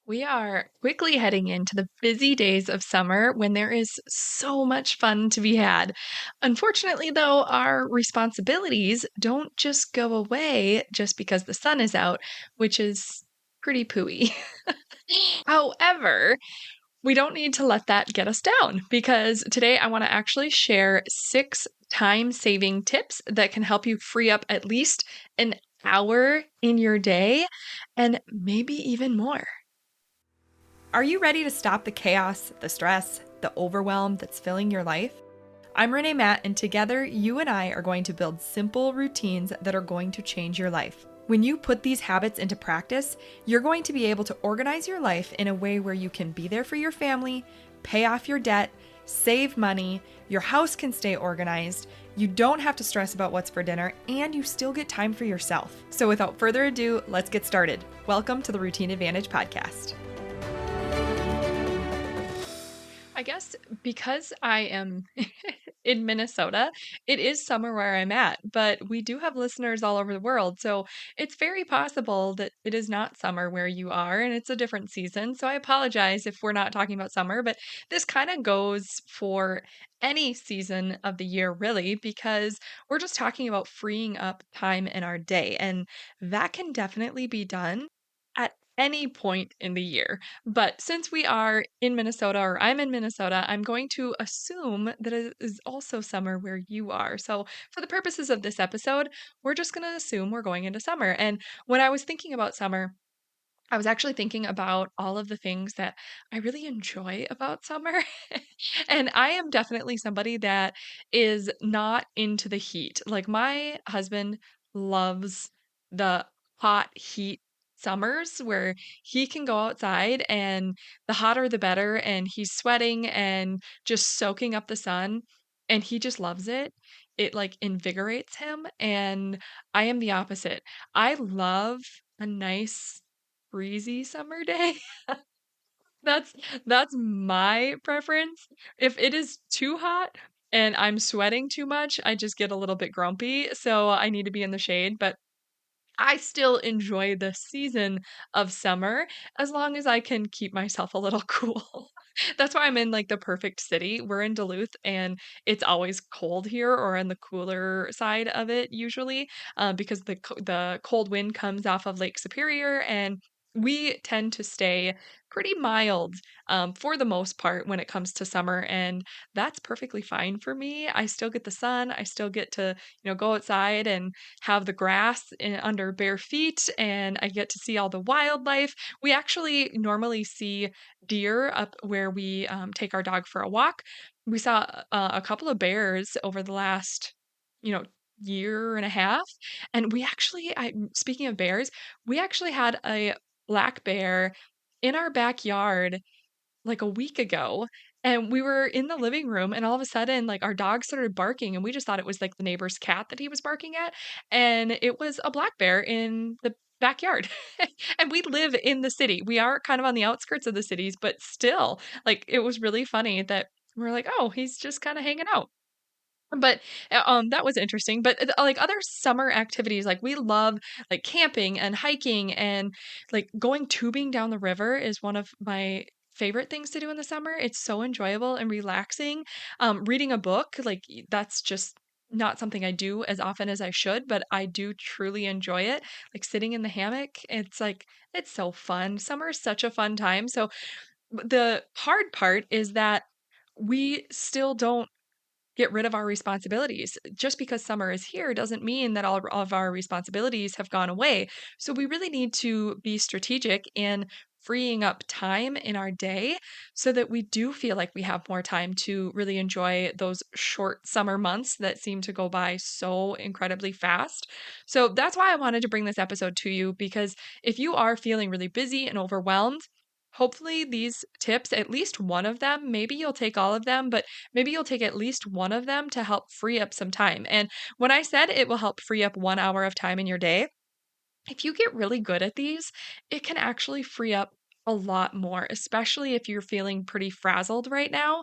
We are quickly heading into the busy days of summer when there is so much fun to be had. Unfortunately, though, our responsibilities don't just go away just because the sun is out, which is pretty pooey. However, we don't need to let that get us down because today I want to actually share 6 time saving tips that can help you free up at least an hour in your day and maybe even more. Are you ready to stop the chaos, the stress, the overwhelm that's filling your life? I'm Renee Matt, and together you and I are going to build simple routines that are going to change your life. When you put these habits into practice, you're going to be able to organize your life in a way where you can be there for your family, pay off your debt, save money, your house can stay organized, you don't have to stress about what's for dinner, and you still get time for yourself. So without further ado, let's get started. Welcome to the Routine Advantage Podcast. I guess because I am in Minnesota, it is summer where I'm at, but we do have listeners all over the world. So it's very possible that it is not summer where you are and it's a different season. So I apologize if we're not talking about summer, but this kind of goes for any season of the year, really, because we're just talking about freeing up time in our day. And that can definitely be done at any point in the year. But since we are in Minnesota, or I'm in Minnesota, I'm going to assume that it is also summer where you are. So, for the purposes of this episode, we're just going to assume we're going into summer. And when I was thinking about summer, I was actually thinking about all of the things that I really enjoy about summer. And I am definitely somebody that is not into the heat. Like my husband loves the hot heat summers where he can go outside and the hotter the better and he's sweating and just soaking up the sun and he just loves it. It like invigorates him and I am the opposite. I love a nice breezy summer day. That's that's my preference. If it is too hot and I'm sweating too much, I just get a little bit grumpy, so I need to be in the shade, but I still enjoy the season of summer as long as I can keep myself a little cool. That's why I'm in like the perfect city. We're in Duluth and it's always cold here or on the cooler side of it usually because the cold wind comes off of Lake Superior and we tend to stay pretty mild for the most part when it comes to summer and that's perfectly fine for me. I still get the sun. I still get to, go outside and have the grass under bare feet and I get to see all the wildlife. We actually normally see deer up where we take our dog for a walk. We saw a couple of bears over the last, you know, year and a half. And speaking of bears, we actually had a black bear in our backyard like a week ago and we were in the living room and all of a sudden like our dog started barking and we just thought it was like the neighbor's cat that he was barking at and it was a black bear in the backyard. And we live in the city. We are kind of on the outskirts of the cities, but still like it was really funny that we're like, "Oh, he's just kind of hanging out." But that was interesting. But like other summer activities, like we love like camping and hiking and like going tubing down the river is one of my favorite things to do in the summer. It's so enjoyable and relaxing. Reading a book, like that's just not something I do as often as I should, but I do truly enjoy it. Like sitting in the hammock, it's like it's so fun. Summer is such a fun time. So the hard part is that we still don't get rid of our responsibilities. Just because summer is here doesn't mean that all of our responsibilities have gone away. So we really need to be strategic in freeing up time in our day so that we do feel like we have more time to really enjoy those short summer months that seem to go by so incredibly fast. So that's why I wanted to bring this episode to you because if you are feeling really busy and overwhelmed, hopefully these tips, at least one of them, maybe you'll take all of them, but maybe you'll take at least one of them to help free up some time. And when I said it will help free up 1 hour of time in your day, if you get really good at these, it can actually free up a lot more, especially if you're feeling pretty frazzled right now.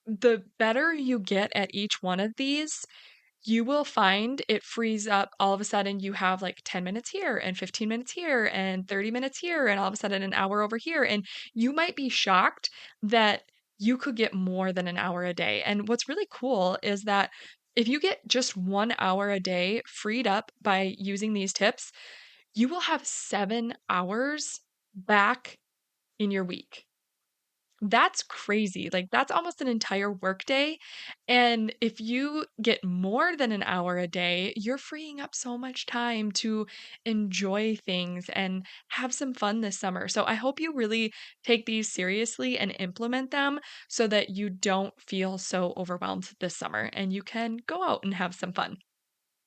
The better you get at each one of these, you will find it frees up all of a sudden you have like 10 minutes here and 15 minutes here and 30 minutes here and all of a sudden an hour over here. And you might be shocked that you could get more than an hour a day. And what's really cool is that if you get just 1 hour a day freed up by using these tips, you will have 7 hours back in your week. That's crazy. Like, that's almost an entire workday. And if you get more than an hour a day, you're freeing up so much time to enjoy things and have some fun this summer. So I hope you really take these seriously and implement them so that you don't feel so overwhelmed this summer and you can go out and have some fun.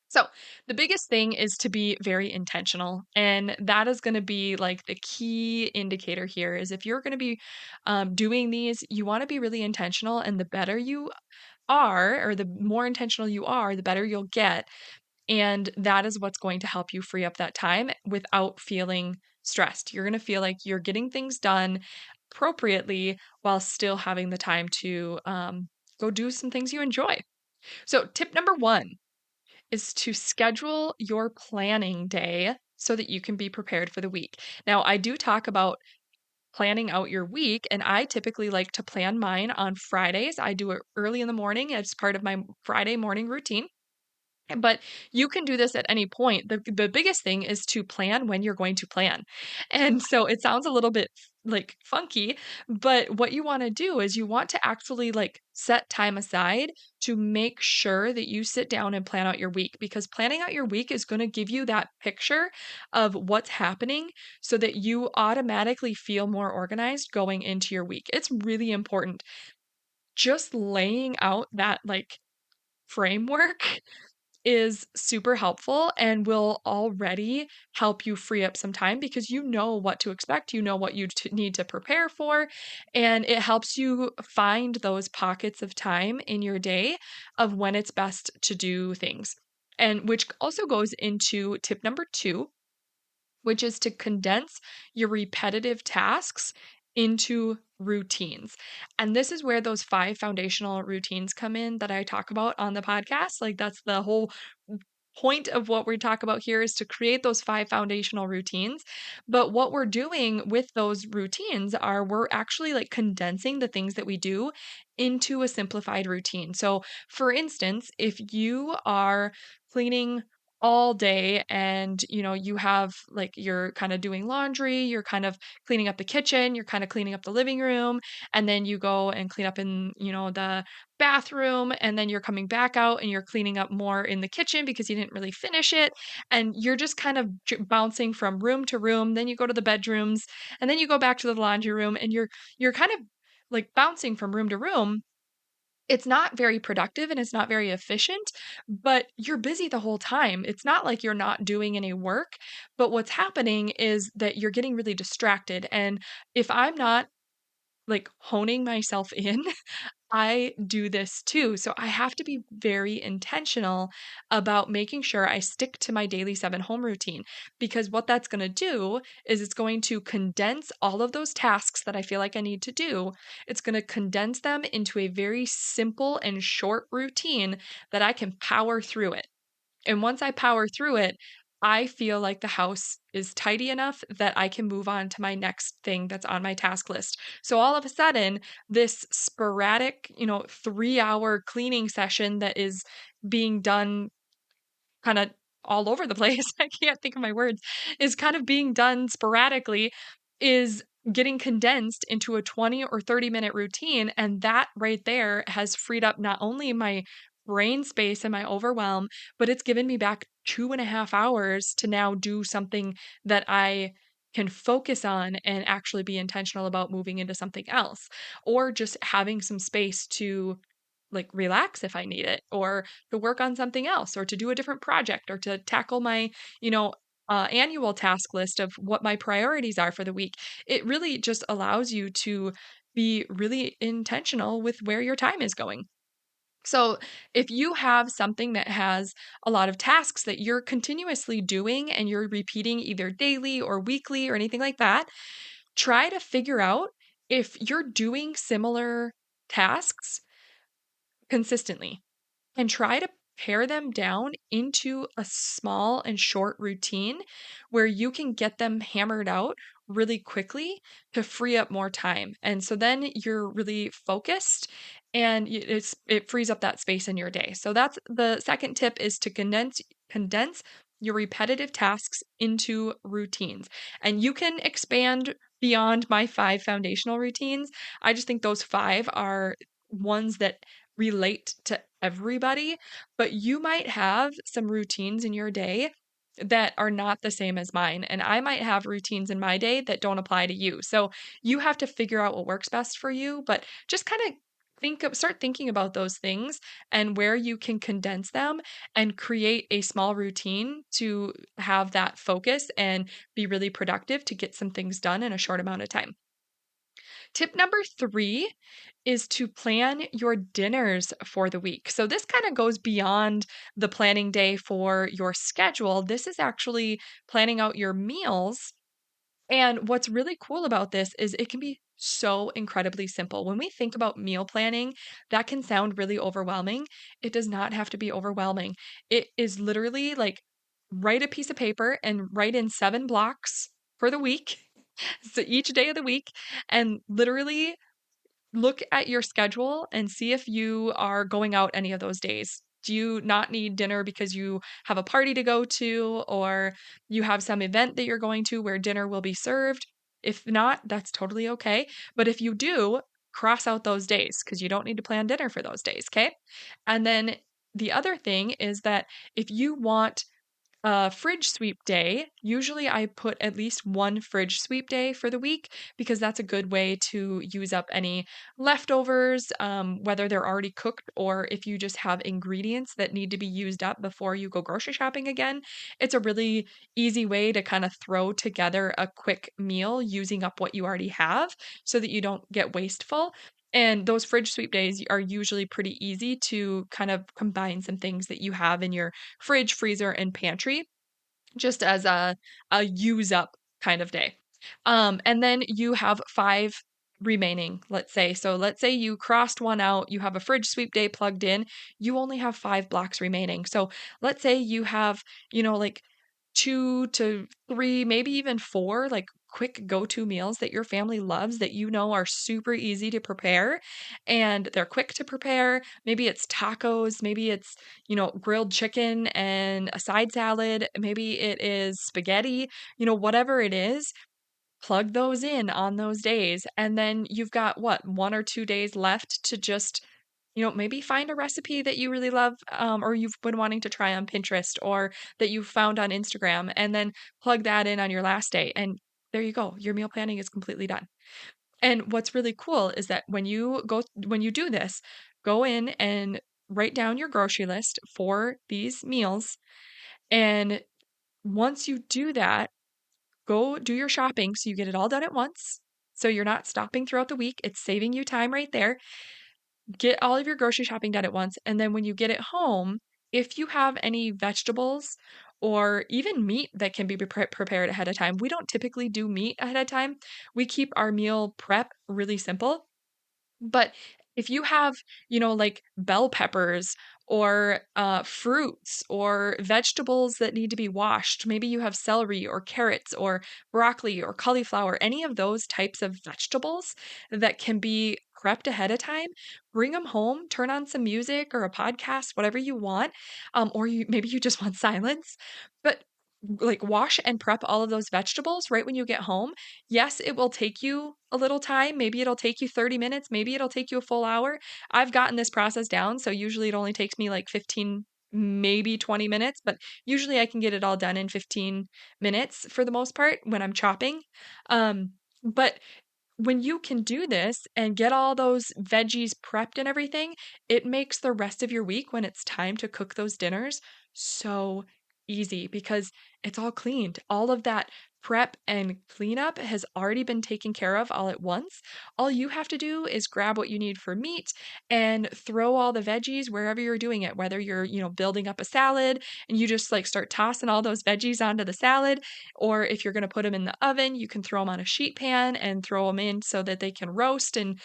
So, the biggest thing is to be very intentional. And that is going to be like the key indicator here is if you're going to be doing these, you want to be really intentional. And the better you are, or the more intentional you are, the better you'll get. And that is what's going to help you free up that time without feeling stressed. You're going to feel like you're getting things done appropriately while still having the time to go do some things you enjoy. So, tip number one is to schedule your planning day so that you can be prepared for the week. Now, I do talk about planning out your week, and I typically like to plan mine on Fridays. I do it early in the morning as part of my Friday morning routine. But you can do this at any point. The biggest thing is to plan when you're going to plan. And so it sounds a little bit like funky, but what you want to do is you want to actually like set time aside to make sure that you sit down and plan out your week because planning out your week is going to give you that picture of what's happening so that you automatically feel more organized going into your week. It's really important. Just laying out that like framework is super helpful and will already help you free up some time because you know what to expect, you know what you need to prepare for, and it helps you find those pockets of time in your day of when it's best to do things. And which also goes into tip number 2, which is to condense your repetitive tasks into routines. And this is where those 5 foundational routines come in that I talk about on the podcast. Like that's the whole point of what we talk about here is to create those 5 foundational routines. But what we're doing with those routines are we're actually like condensing the things that we do into a simplified routine. So, for instance, if you are cleaning all day and you have like you're kind of doing laundry, you're kind of cleaning up the kitchen, you're kind of cleaning up the living room, and then you go and clean up in the bathroom, and then you're coming back out and you're cleaning up more in the kitchen because you didn't really finish it, and you're just kind of bouncing from room to room. Then you go to the bedrooms, and then you go back to the laundry room, and you're kind of like bouncing from room to room. It's not very productive and it's not very efficient, but you're busy the whole time. It's not like you're not doing any work, but what's happening is that you're getting really distracted. And if I'm not like honing myself in, I do this too. So I have to be very intentional about making sure I stick to my daily 7 home routine because what that's going to do is it's going to condense all of those tasks that I feel like I need to do. It's going to condense them into a very simple and short routine that I can power through it. And once I power through it, I feel like the house is tidy enough that I can move on to my next thing that's on my task list. So all of a sudden, this sporadic, 3-hour cleaning session that is being done kind of all over the place, I can't think of my words, is kind of being done sporadically, is getting condensed into a 20 or 30-minute routine. And that right there has freed up not only my brain space and my overwhelm, but it's given me back 2.5 hours to now do something that I can focus on and actually be intentional about moving into something else, or just having some space to like relax if I need it, or to work on something else, or to do a different project, or to tackle my, annual task list of what my priorities are for the week. It really just allows you to be really intentional with where your time is going. So, if you have something that has a lot of tasks that you're continuously doing and you're repeating either daily or weekly or anything like that, try to figure out if you're doing similar tasks consistently and try to pare them down into a small and short routine where you can get them hammered out really quickly to free up more time. And so then you're really focused and it frees up that space in your day. So that's the second tip, is to condense your repetitive tasks into routines. And you can expand beyond my 5 foundational routines. I just think those 5 are ones that relate to everybody, but you might have some routines in your day that are not the same as mine, and I might have routines in my day that don't apply to you. So you have to figure out what works best for you, but just kind of start thinking about those things and where you can condense them and create a small routine to have that focus and be really productive to get some things done in a short amount of time. Tip number 3 is to plan your dinners for the week. So this kind of goes beyond the planning day for your schedule. This is actually planning out your meals. And what's really cool about this is it can be so incredibly simple. When we think about meal planning, that can sound really overwhelming. It does not have to be overwhelming. It is literally like write a piece of paper and write in 7 blocks for the week. So each day of the week, and literally look at your schedule and see if you are going out any of those days. Do you not need dinner because you have a party to go to, or you have some event that you're going to where dinner will be served? If not, that's totally okay. But if you do, cross out those days because you don't need to plan dinner for those days, okay? And then the other thing is that if you want fridge sweep day, usually I put at least one fridge sweep day for the week because that's a good way to use up any leftovers, whether they're already cooked or if you just have ingredients that need to be used up before you go grocery shopping again. It's a really easy way to kind of throw together a quick meal using up what you already have so that you don't get wasteful. And those fridge sweep days are usually pretty easy to kind of combine some things that you have in your fridge, freezer, and pantry just as a use up kind of day. And then you have 5 remaining, let's say. So let's say you crossed one out, you have a fridge sweep day plugged in, you only have 5 blocks remaining. So let's say you have, like 2 to 3, maybe even 4 like quick go-to meals that your family loves that are super easy to prepare and they're quick to prepare. Maybe it's tacos, maybe it's, grilled chicken and a side salad, maybe it is spaghetti, whatever it is, plug those in on those days. And then you've got what, 1 or 2 days left to just, maybe find a recipe that you really love, or you've been wanting to try on Pinterest or that you found on Instagram, and then plug that in on your last day. And there you go. Your meal planning is completely done. And what's really cool is that when you do this, go in and write down your grocery list for these meals. And once you do that, go do your shopping so you get it all done at once. So you're not stopping throughout the week. It's saving you time right there. Get all of your grocery shopping done at once. And then when you get it home, if you have any vegetables or even meat that can be prepared ahead of time, we don't typically do meat ahead of time. We keep our meal prep really simple. But if you have, like bell peppers or fruits or vegetables that need to be washed, maybe you have celery or carrots or broccoli or cauliflower, any of those types of vegetables that can be prepped ahead of time, bring them home, turn on some music or a podcast, whatever you want, or maybe you just want silence, but like wash and prep all of those vegetables right when you get home. Yes, it will take you a little time. Maybe it'll take you 30 minutes. Maybe it'll take you a full hour. I've gotten this process down. So usually it only takes me like 15, maybe 20 minutes, but usually I can get it all done in 15 minutes for the most part when I'm chopping. But when you can do this and get all those veggies prepped and everything, it makes the rest of your week when it's time to cook those dinners so easy because it's all cleaned. All of that prep and cleanup has already been taken care of all at once. All you have to do is grab what you need for meat and throw all the veggies wherever you're doing it, whether you're, building up a salad and you just like start tossing all those veggies onto the salad, or if you're going to put them in the oven, you can throw them on a sheet pan and throw them in so that they can roast and,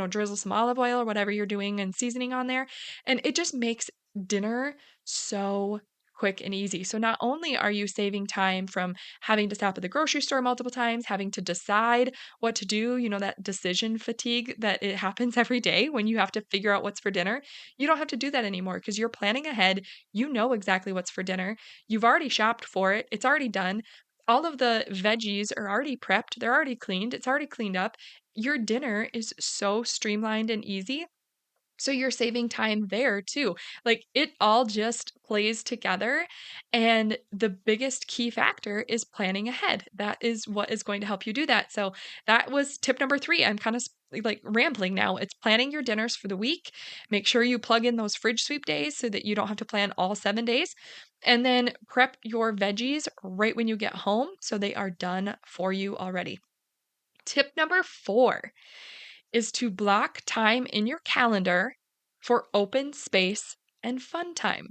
drizzle some olive oil or whatever you're doing and seasoning on there. And it just makes dinner so quick and easy. So not only are you saving time from having to stop at the grocery store multiple times, having to decide what to do, that decision fatigue that it happens every day when you have to figure out what's for dinner. You don't have to do that anymore because you're planning ahead. You know exactly what's for dinner. You've already shopped for it. It's already done. All of the veggies are already prepped. They're already cleaned. It's already cleaned up. Your dinner is so streamlined and easy, so you're saving time there too. Like it all just plays together. And the biggest key factor is planning ahead. That is what is going to help you do that. So that was tip number 3. I'm kind of like rambling now. It's planning your dinners for the week. Make sure you plug in those fridge sweep days so that you don't have to plan all 7 days. And then prep your veggies right when you get home so they are done for you already. Tip number 4 is to block time in your calendar for open space and fun time.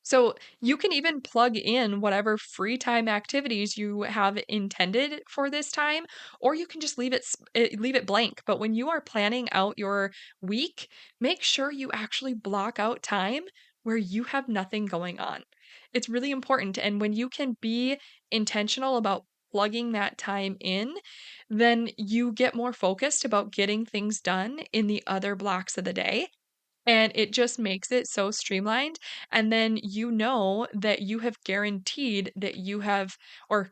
So you can even plug in whatever free time activities you have intended for this time, or you can just leave it blank. But when you are planning out your week, make sure you actually block out time where you have nothing going on. It's really important. And when you can be intentional about plugging that time in, then you get more focused about getting things done in the other blocks of the day. And it just makes it so streamlined. And then you know that you have guaranteed that you have, or,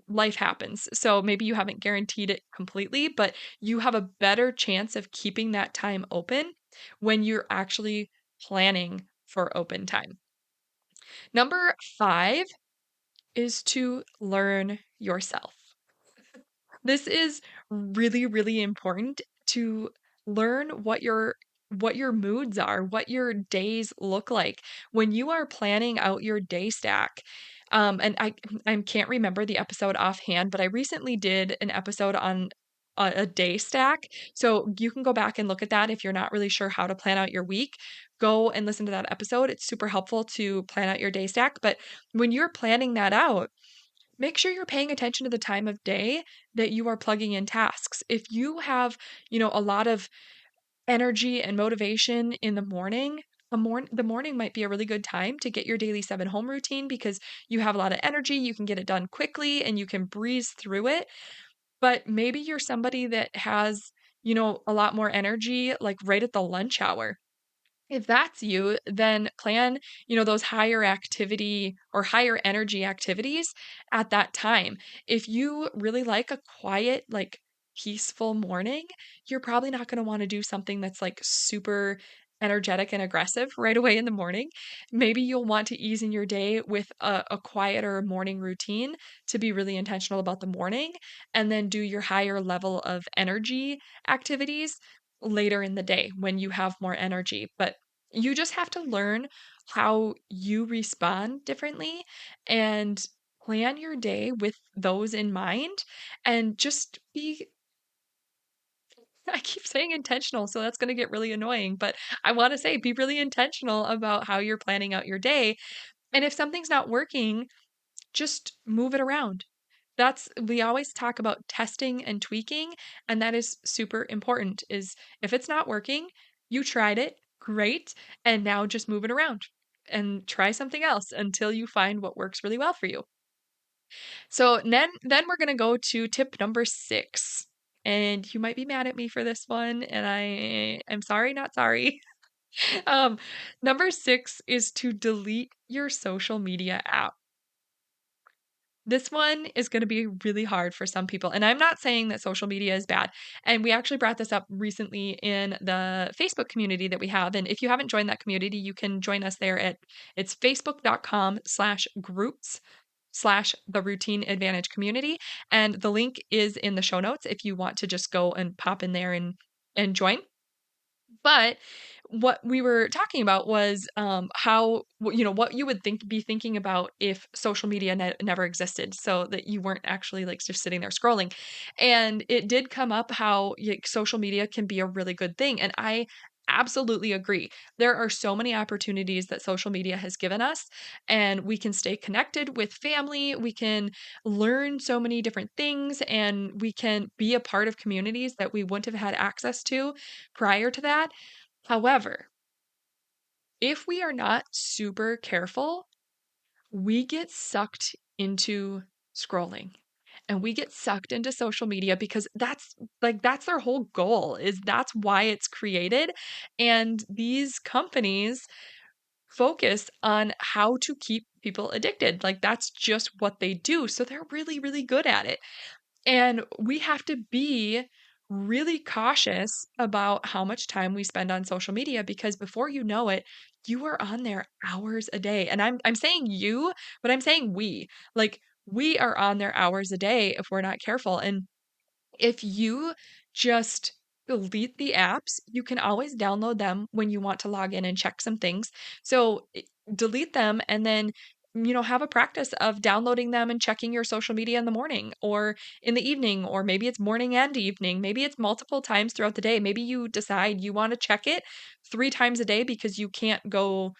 life happens. So maybe you haven't guaranteed it completely, but you have a better chance of keeping that time open when you're actually planning for open time. Number 5 is to learn yourself. This is really, really important to learn what your moods are, what your days look like. When you are planning out your day stack, and I can't remember the episode offhand, but I recently did an episode on a day stack. So you can go back and look at that if you're not really sure how to plan out your week. Go and listen to that episode. It's super helpful to plan out your day stack. But when you're planning that out, make sure you're paying attention to the time of day that you are plugging in tasks. If you have, a lot of energy and motivation in the morning, the morning might be a really good time to get your daily 7 home routine because you have a lot of energy, you can get it done quickly and you can breeze through it. But maybe you're somebody that has, a lot more energy like right at the lunch hour. If that's you, then plan, those higher activity or higher energy activities at that time. If you really like a quiet, like peaceful morning, you're probably not going to want to do something that's like super energetic and aggressive right away in the morning. Maybe you'll want to ease in your day with a quieter morning routine to be really intentional about the morning and then do your higher level of energy activities later in the day when you have more energy. But you just have to learn how you respond differently and plan your day with those in mind and just be I keep saying intentional, so that's going to get really annoying, but I want to say be really intentional about how you're planning out your day. And if something's not working, just move it around. We always talk about testing and tweaking, and that is super important is if it's not working, you tried it, great, and now just move it around and try something else until you find what works really well for you. So then we're going to go to tip number 6. And you might be mad at me for this one, and I am sorry, not sorry. Um, Number 6 is to delete your social media app. This one is going to be really hard for some people. And I'm not saying that social media is bad. And we actually brought this up recently in the Facebook community that we have. And if you haven't joined that community, you can join us there it's facebook.com/groups/the routine advantage community. And the link is in the show notes if you want to just go and pop in there and join. But what we were talking about was what you would be thinking about if social media never existed, so that you weren't actually like just sitting there scrolling. And it did come up how like, social media can be a really good thing. And I absolutely agree. There are so many opportunities that social media has given us, and we can stay connected with family. We can learn so many different things, and we can be a part of communities that we wouldn't have had access to prior to that. However, if we are not super careful, we get sucked into scrolling and we get sucked into social media because that's their whole goal is that's why it's created. And these companies focus on how to keep people addicted. Like that's just what they do. So they're really, really good at it. And we have to be really cautious about how much time we spend on social media because before you know it, you are on there hours a day. And I'm saying you, but I'm saying we. Like we are on there hours a day if we're not careful. And if you just delete the apps, you can always download them when you want to log in and check some things. So delete them and then have a practice of downloading them and checking your social media in the morning or in the evening, or maybe it's morning and evening. Maybe it's multiple times throughout the day. Maybe you decide you want to check it 3 times a day because you can't go,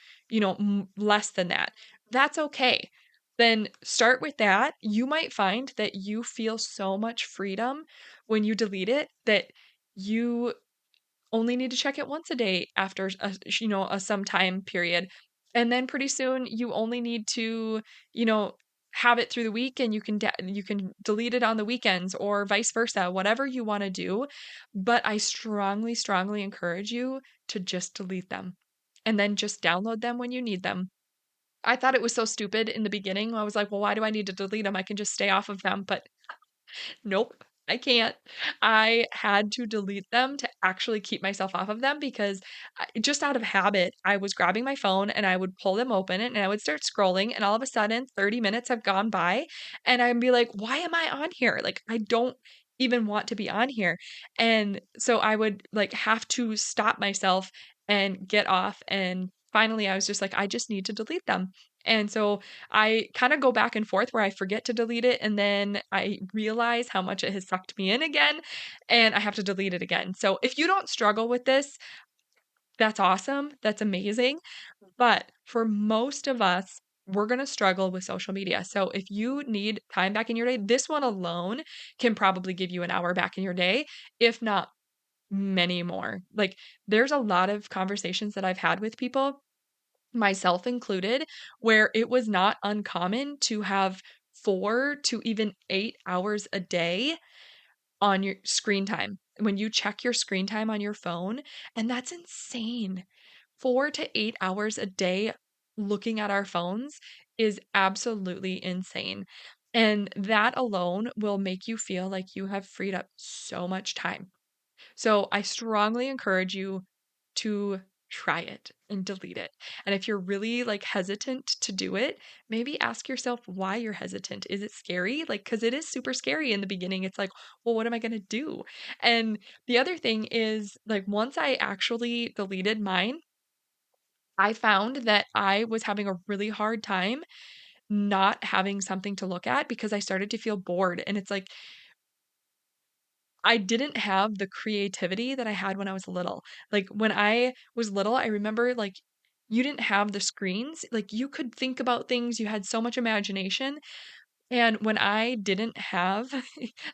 less than that. That's okay. Then start with that. You might find that you feel so much freedom when you delete it that you only need to check it once a day after a some time period. And then pretty soon you only need to, you know, have it through the week and you can delete it on the weekends or vice versa, whatever you want to do. But I strongly, strongly encourage you to just delete them and then just download them when you need them. I thought it was so stupid in the beginning. I was like, well, why do I need to delete them? I can just stay off of them. But nope, I can't. I had to delete them to actually keep myself off of them because just out of habit, I was grabbing my phone and I would pull them open and I would start scrolling. And all of a sudden, 30 minutes have gone by and I'd be like, why am I on here? Like, I don't even want to be on here. And so I would like have to stop myself and get off. And finally, I was just like, I just need to delete them. And so I kind of go back and forth where I forget to delete it and then I realize how much it has sucked me in again and I have to delete it again. So if you don't struggle with this, that's awesome. That's amazing. But for most of us, we're going to struggle with social media. So if you need time back in your day, this one alone can probably give you an hour back in your day, if not many more. Like there's a lot of conversations that I've had with people, myself included, where it was not uncommon to have 4 to even 8 hours a day on your screen time. When you check your screen time on your phone, and that's insane. 4 to 8 hours a day looking at our phones is absolutely insane. And that alone will make you feel like you have freed up so much time. So I strongly encourage you to try it and delete it. And if you're really like hesitant to do it, maybe ask yourself why you're hesitant. Is it scary? Like, because it is super scary in the beginning. It's like, well, what am I going to do? And the other thing is, like, once I actually deleted mine, I found that I was having a really hard time not having something to look at because I started to feel bored. And it's like, I didn't have the creativity that I had when I was little. Like, when I was little, I remember, like, you didn't have the screens. Like, you could think about things, you had so much imagination, and when I didn't have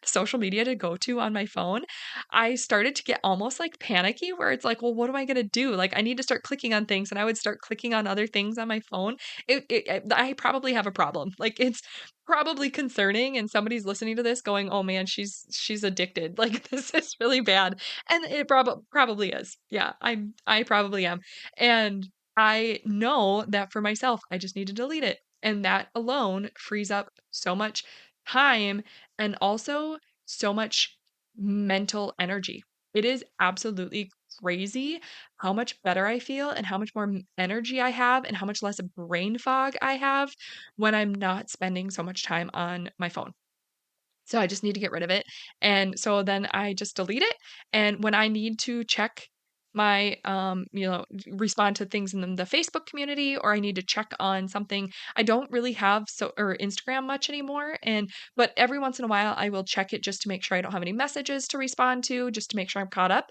social media to go to on my phone, I started to get almost like panicky where it's like, well, what am I going to do? Like, I need to start clicking on things and I would start clicking on other things on my phone. I probably have a problem. Like, it's probably concerning and somebody's listening to this going, oh man, she's addicted. Like, this is really bad. And it probably is. Yeah, I probably am. And I know that for myself, I just need to delete it. And that alone frees up so much time and also so much mental energy. It is absolutely crazy how much better I feel and how much more energy I have and how much less brain fog I have when I'm not spending so much time on my phone. So I just need to get rid of it. And so then I just delete it. And when I need to check my, respond to things in the Facebook community, or I need to check on something, I don't really have or Instagram much anymore. But every once in a while, I will check it just to make sure I don't have any messages to respond to, just to make sure I'm caught up.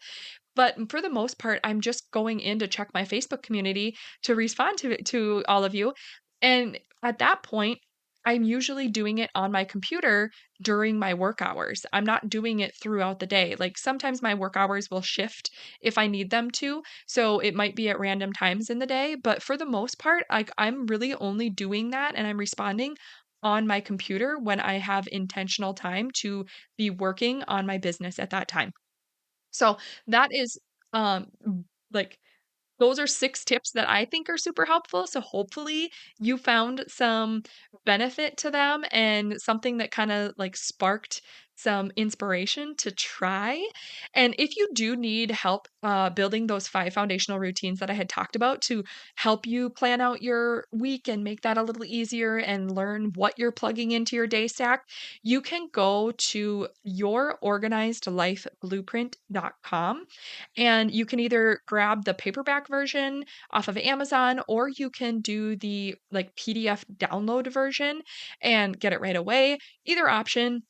But for the most part, I'm just going in to check my Facebook community to respond to all of you. And at that point, I'm usually doing it on my computer during my work hours. I'm not doing it throughout the day. Like sometimes my work hours will shift if I need them to. So it might be at random times in the day, but for the most part, like I'm really only doing that and I'm responding on my computer when I have intentional time to be working on my business at that time. So that is um like those are 6 tips that I think are super helpful, so hopefully you found some benefit to them and something that kinda, like, sparked some inspiration to try, and if you do need help, building those 5 foundational routines that I had talked about to help you plan out your week and make that a little easier and learn what you're plugging into your day stack, you can go to yourorganizedlifeblueprint.com and you can either grab the paperback version off of Amazon or you can do the like PDF download version and get it right away. Either option,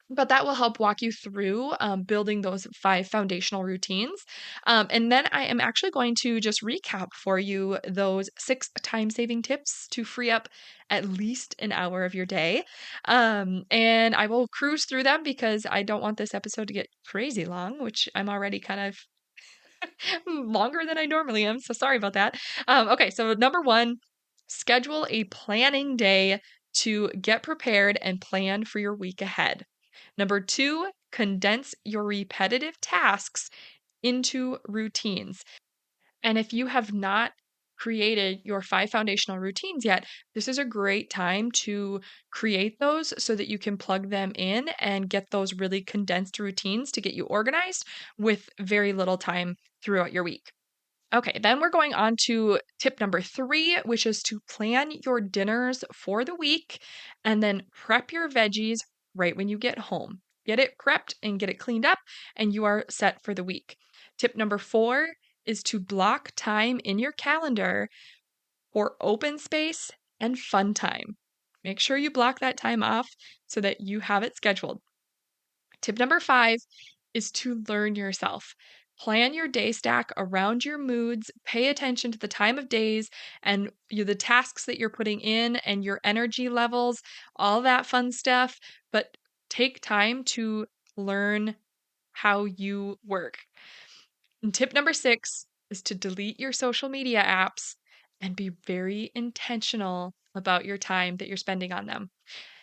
but that will help walk you through building those 5 foundational routines. And then I am actually going to just recap for you those 6 time saving tips to free up at least an hour of your day. And I will cruise through them because I don't want this episode to get crazy long, which I'm already kind of longer than I normally am, so sorry about that. Okay, so number 1, schedule a planning day to get prepared and plan for your week ahead. Number 2, condense your repetitive tasks into routines. And if you have not created your 5 foundational routines yet, this is a great time to create those so that you can plug them in and get those really condensed routines to get you organized with very little time throughout your week. Okay, then we're going on to tip number 3, which is to plan your dinners for the week and then prep your veggies right when you get home. Get it prepped and get it cleaned up, and you are set for the week. Tip number 4 is to block time in your calendar for open space and fun time. Make sure you block that time off so that you have it scheduled. Tip number 5 is to learn yourself. Plan your day stack around your moods, pay attention to the time of days and the tasks that you're putting in and your energy levels, all that fun stuff, but take time to learn how you work. And tip number 6 is to delete your social media apps and be very intentional about your time that you're spending on them.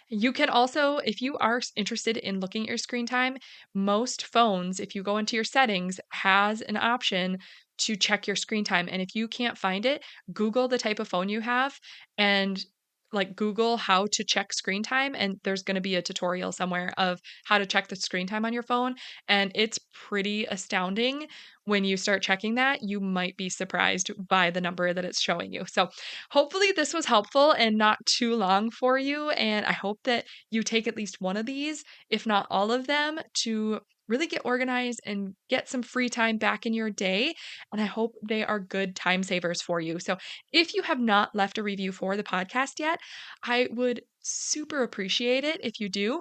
You can also, if you are interested in looking at your screen time, most phones, if you go into your settings, has an option to check your screen time. And if you can't find it, Google the type of phone you have and like Google how to check screen time. And there's going to be a tutorial somewhere of how to check the screen time on your phone. And it's pretty astounding when you start checking that. You might be surprised by the number that it's showing you. So hopefully this was helpful and not too long for you. And I hope that you take at least one of these, if not all of them, to really get organized and get some free time back in your day. And I hope they are good time savers for you. So if you have not left a review for the podcast yet, I would super appreciate it if you do.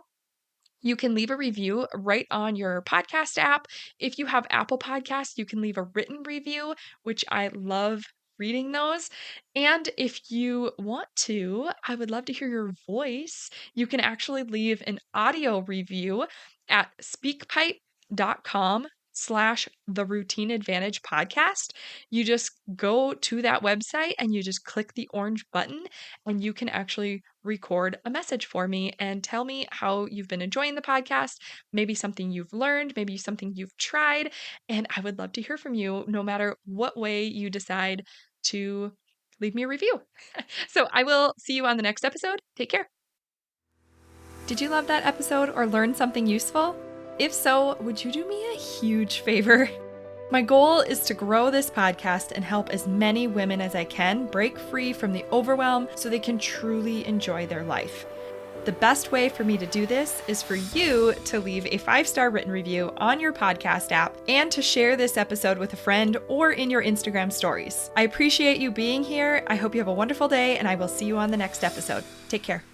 You can leave a review right on your podcast app. If you have Apple Podcasts, you can leave a written review, which I love reading those. And if you want to, I would love to hear your voice. You can actually leave an audio review at speakpipe.com/theroutineadvantagepodcast. You just go to that website and you just click the orange button and you can actually record a message for me and tell me how you've been enjoying the podcast, maybe something you've learned, maybe something you've tried. And I would love to hear from you no matter what way you decide to leave me a review. So I will see you on the next episode. Take care. Did you love that episode or learn something useful? If so, would you do me a huge favor? My goal is to grow this podcast and help as many women as I can break free from the overwhelm so they can truly enjoy their life. The best way for me to do this is for you to leave a 5-star written review on your podcast app and to share this episode with a friend or in your Instagram stories. I appreciate you being here. I hope you have a wonderful day and I will see you on the next episode. Take care.